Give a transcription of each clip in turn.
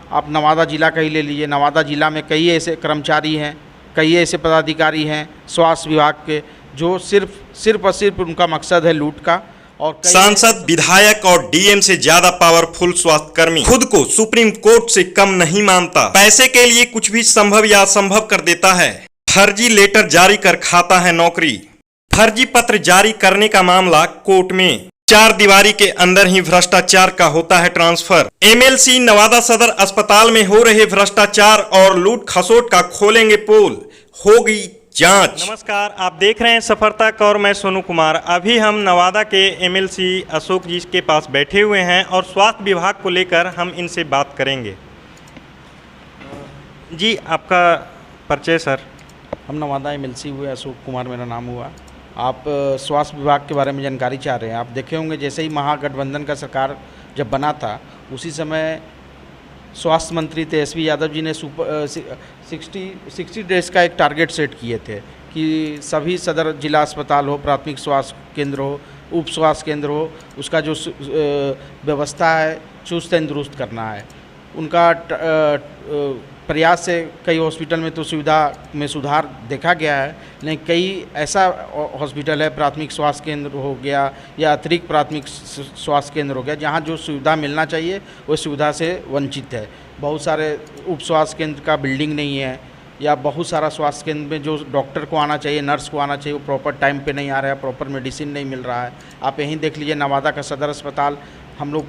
आप नवादा ज़िला का ही ले लीजिए। नवादा ज़िला में कई ऐसे कर्मचारी हैं, कई ऐसे पदाधिकारी हैं स्वास्थ्य विभाग के जो सिर्फ और सिर्फ उनका मकसद है लूट का। और सांसद, विधायक और डीएम से ज्यादा पावरफुल स्वास्थ्यकर्मी खुद को सुप्रीम कोर्ट से कम नहीं मानता। पैसे के लिए कुछ भी संभव या असंभव कर देता है। फर्जी लेटर जारी कर खाता है नौकरी। फर्जी पत्र जारी करने का मामला कोर्ट में। 4 दीवारी के अंदर ही भ्रष्टाचार का होता है ट्रांसफर। एमएलसी नवादा सदर अस्पताल में हो रहे भ्रष्टाचार और लूट खसोट का खोलेंगे पोल, होगी जांच। नमस्कार, आप देख रहे हैं सफर तक और मैं सोनू कुमार। अभी हम नवादा के एमएलसी अशोक जी के पास बैठे हुए हैं और स्वास्थ्य विभाग को लेकर हम इनसे बात करेंगे। जी, आपका परिचय सर? हम नवादा एमएलसी हुए, अशोक कुमार मेरा नाम हुआ। आप स्वास्थ्य विभाग के बारे में जानकारी चाह रहे हैं। आप देखे होंगे जैसे ही महागठबंधन का सरकार जब बना था उसी समय स्वास्थ्य मंत्री तेजस्वी यादव जी ने 60 डेज का एक टारगेट सेट किए थे कि सभी सदर जिला अस्पताल हो, प्राथमिक स्वास्थ्य केंद्र हो, उप स्वास्थ्य केंद्र हो, उसका जो व्यवस्था है चुस्त एंड दुरुस्त करना है। उनका प्रयास से कई हॉस्पिटल में तो सुविधा में सुधार देखा गया है, लेकिन कई ऐसा हॉस्पिटल है, प्राथमिक स्वास्थ्य केंद्र हो गया या अतिरिक्त प्राथमिक स्वास्थ्य केंद्र हो गया, जहां जो सुविधा मिलना चाहिए वो सुविधा से वंचित है। बहुत सारे उप स्वास्थ्य केंद्र का बिल्डिंग नहीं है, या बहुत सारा स्वास्थ्य केंद्र में जो डॉक्टर को आना चाहिए, नर्स को आना चाहिए, वो प्रॉपर टाइम पे नहीं आ रहा है, प्रॉपर मेडिसिन नहीं मिल रहा है। आप यहीं देख लीजिए नवादा का सदर अस्पताल, हम लोग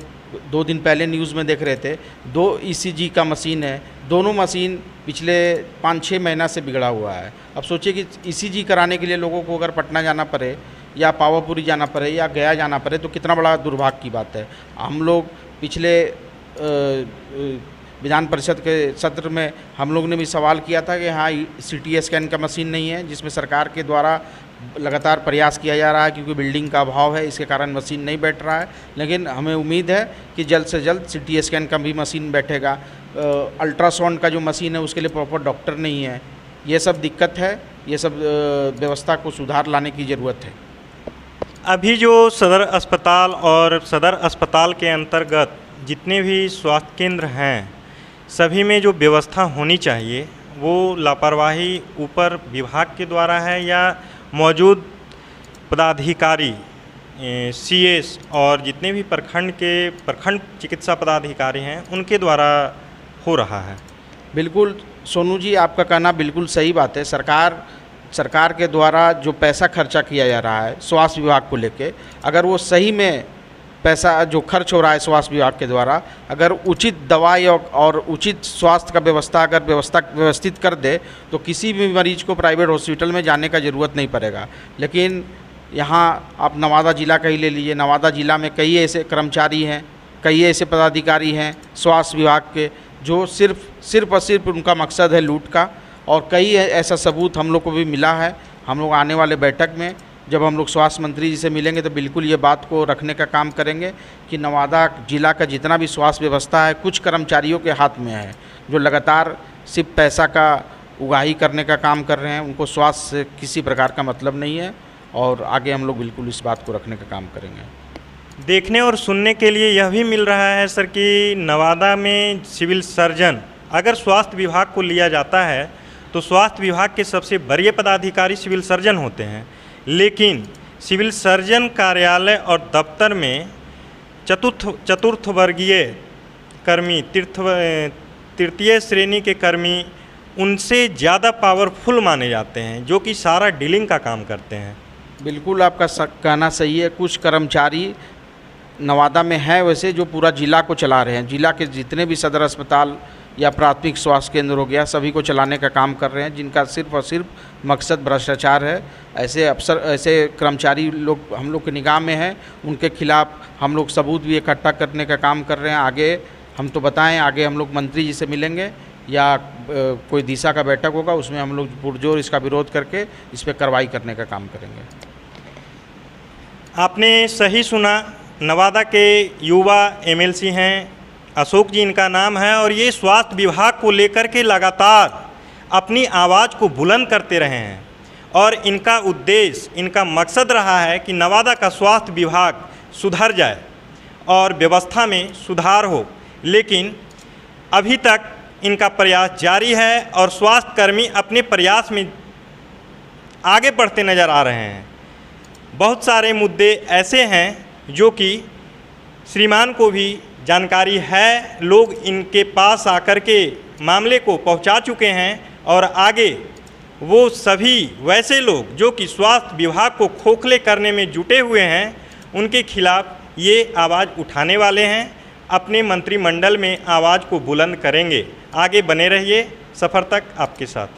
2 दिन पहले न्यूज़ में देख रहे थे, 2 ECG का मशीन है, दोनों मशीन पिछले 5-6 महीना से बिगड़ा हुआ है। अब सोचिए कि ECG कराने के लिए लोगों को अगर पटना जाना पड़े या पावापुरी जाना पड़े या गया जाना पड़े तो कितना बड़ा दुर्भाग्य की बात है। हम लोग पिछले विधान परिषद के सत्र में हम लोग ने भी सवाल किया था कि हाँ, CT स्कैन का मशीन नहीं है, जिसमें सरकार के द्वारा लगातार प्रयास किया जा रहा है क्योंकि बिल्डिंग का अभाव है, इसके कारण मशीन नहीं बैठ रहा है। लेकिन हमें उम्मीद है कि जल्द से जल्द CT स्कैन का भी मशीन बैठेगा। अल्ट्रासाउंड का जो मशीन है उसके लिए प्रॉपर डॉक्टर नहीं है। ये सब दिक्कत है, ये सब व्यवस्था को सुधार लाने की ज़रूरत है। अभी जो सदर अस्पताल और सदर अस्पताल के अंतर्गत जितने भी स्वास्थ्य केंद्र हैं, सभी में जो व्यवस्था होनी चाहिए वो लापरवाही ऊपर विभाग के द्वारा है या मौजूद पदाधिकारी CS और जितने भी प्रखंड चिकित्सा पदाधिकारी हैं उनके द्वारा हो रहा है? बिल्कुल सोनू जी, आपका कहना बिल्कुल सही बात है। सरकार के द्वारा जो पैसा खर्चा किया जा रहा है स्वास्थ्य विभाग को लेके, अगर वो सही में पैसा जो खर्च हो रहा है स्वास्थ्य विभाग के द्वारा, अगर उचित दवाई और उचित स्वास्थ्य का व्यवस्थित कर दे तो किसी भी मरीज को प्राइवेट हॉस्पिटल में जाने का ज़रूरत नहीं पड़ेगा। लेकिन यहाँ आप नवादा ज़िला का ही ले लीजिए। नवादा ज़िला में कई ऐसे कर्मचारी हैं, कई ऐसे पदाधिकारी हैं स्वास्थ्य विभाग के जो सिर्फ और सिर्फ उनका मकसद है लूट का। और कई ऐसा सबूत हम लोग को भी मिला है। हम लोग आने वाले बैठक में जब हम लोग स्वास्थ्य मंत्री जी से मिलेंगे तो बिल्कुल ये बात को रखने का काम करेंगे कि नवादा जिला का जितना भी स्वास्थ्य व्यवस्था है कुछ कर्मचारियों के हाथ में है जो लगातार सिर्फ पैसा का उगाही करने का काम कर रहे हैं। उनको स्वास्थ्य से किसी प्रकार का मतलब नहीं है और आगे हम लोग बिल्कुल इस बात को रखने का काम करेंगे। देखने और सुनने के लिए यह भी मिल रहा है सर कि नवादा में सिविल सर्जन, अगर स्वास्थ्य विभाग को लिया जाता है तो स्वास्थ्य विभाग के सबसे बड़े पदाधिकारी सिविल सर्जन होते हैं, लेकिन सिविल सर्जन कार्यालय और दफ्तर में चतुर्थ वर्गीय कर्मी, तृतीय श्रेणी के कर्मी उनसे ज़्यादा पावरफुल माने जाते हैं जो कि सारा डीलिंग का काम करते हैं। बिल्कुल आपका कहना सही है। कुछ कर्मचारी नवादा में है वैसे जो पूरा ज़िला को चला रहे हैं। ज़िला के जितने भी सदर अस्पताल या प्राथमिक स्वास्थ्य केंद्र हो गया सभी को चलाने का काम कर रहे हैं, जिनका सिर्फ और सिर्फ मकसद भ्रष्टाचार है। ऐसे कर्मचारी लोग हम लोग की निगाह में हैं, उनके खिलाफ हम लोग सबूत भी इकट्ठा करने का काम कर रहे हैं। आगे हम तो बताएं, आगे हम लोग मंत्री जी से मिलेंगे या कोई दिशा का बैठक होगा, उसमें हम लोग पुरजोर इसका विरोध करके इस पर कार्रवाई करने का काम करेंगे। आपने सही सुना, नवादा के युवा एमएलसी हैं, अशोक जी इनका नाम है, और ये स्वास्थ्य विभाग को लेकर के लगातार अपनी आवाज़ को बुलंद करते रहे हैं और इनका उद्देश्य, इनका मकसद रहा है कि नवादा का स्वास्थ्य विभाग सुधर जाए और व्यवस्था में सुधार हो। लेकिन अभी तक इनका प्रयास जारी है और स्वास्थ्यकर्मी अपने प्रयास में आगे बढ़ते नज़र आ रहे हैं। बहुत सारे मुद्दे ऐसे हैं जो कि श्रीमान को भी जानकारी है, लोग इनके पास आकर के मामले को पहुंचा चुके हैं और आगे वो सभी वैसे लोग जो कि स्वास्थ्य विभाग को खोखले करने में जुटे हुए हैं उनके खिलाफ ये आवाज़ उठाने वाले हैं, अपने मंत्रिमंडल में आवाज़ को बुलंद करेंगे। आगे बने रहिए, सफ़र तक आपके साथ।